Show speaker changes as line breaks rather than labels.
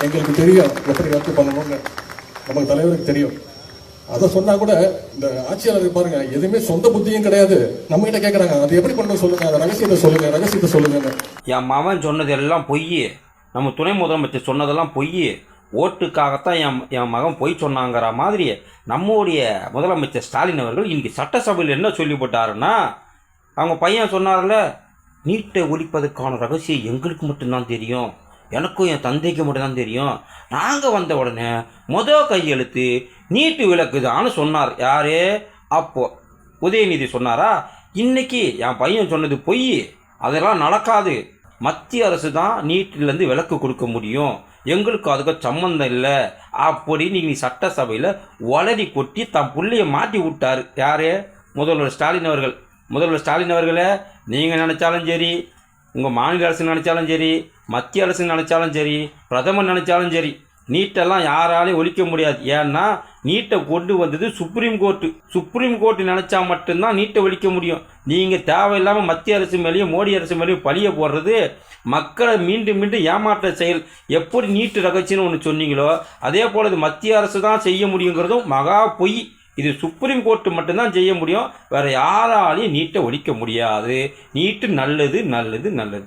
எங்களுக்கு தெரியும் எப்படி ரத்து பண்ணணும்னு, நமக்கு தலைவருக்கு தெரியும். அதை சொன்னா கூட இந்த ஆட்சியாளர் பாருங்க, எதுவுமே சொந்த புத்தியும் கிடையாது. நம்ம கிட்ட கேட்கறாங்க, அது எப்படி பண்ணணும் சொல்லுங்க, அந்த ரகசியத்தை சொல்லுங்க, ரகசியத்தை சொல்லுங்க.
என் மகன் சொன்னது எல்லாம் பொய், நம்ம துணை முதலமைச்சர் சொன்னதெல்லாம் பொய், ஓட்டுக்காகத்தான் என் மகன் பொய் சொன்னாங்கிற மாதிரி நம்முடைய முதலமைச்சர் ஸ்டாலின் அவர்கள் இன்னைக்கு சட்டசபையில் என்ன சொல்லிவிட்டாருன்னா, அவங்க பையன் சொன்னார்ல, நீட்டை ஒழிப்பதற்கான ரகசியம் எங்களுக்கு மட்டும்தான் தெரியும், எனக்கும் என் தந்தைக்கு மட்டும்தான் தெரியும், நாங்கள் வந்த உடனே கையெழுத்து நீட்டு விளக்குதான்னு சொன்னார். யாரு? அப்போ உதயநிதி சொன்னாரா? இன்னைக்கு என் பையன் சொன்னது பொய், அதெல்லாம் நடக்காது, மத்திய அரசு தான் நீட்டிலேருந்து விலக்கு கொடுக்க முடியும், எங்களுக்கு அதுக்கு சம்மந்தம் இல்லை அப்படின்னு நீ சட்டசபையில் வளரி கொட்டி தன் புள்ளையை மாட்டி விட்டார். யார்? முதல்வர் ஸ்டாலின் அவர்கள். முதல்வர் ஸ்டாலின் அவர்களே, நீங்கள் நினச்சாலும் சரி, உங்கள் மாநில அரசு நினச்சாலும் சரி, மத்திய அரசு நினச்சாலும் சரி, பிரதமர் நினச்சாலும் சரி, நீட்டெல்லாம் யாராலையும் ஒழிக்க முடியாது. ஏன்னா நீட்டை கொண்டு வந்தது சுப்ரீம் கோர்ட்டு. சுப்ரீம் கோர்ட்டு நினச்சா மட்டும்தான் நீட்டை ஒழிக்க முடியும். நீங்கள் தேவையில்லாமல் மத்திய அரசு மேலேயும் மோடி அரசு மேலேயும் பழிய போடுறது மக்களை மீண்டும் மீண்டும் ஏமாற்ற செயல். எப்படி நீட்டு ரகசியம்னு ஒன்று சொன்னீங்களோ அதே போல் இது மத்திய அரசு தான் செய்ய முடியுங்கிறதும் மகா பொய். இது சுப்ரீம் கோர்ட்டு மட்டும்தான் செய்ய முடியும், வேறு யாராலையும் நீட்டை ஒழிக்க முடியாது. நீட்டு நல்லது நல்லது நல்லது.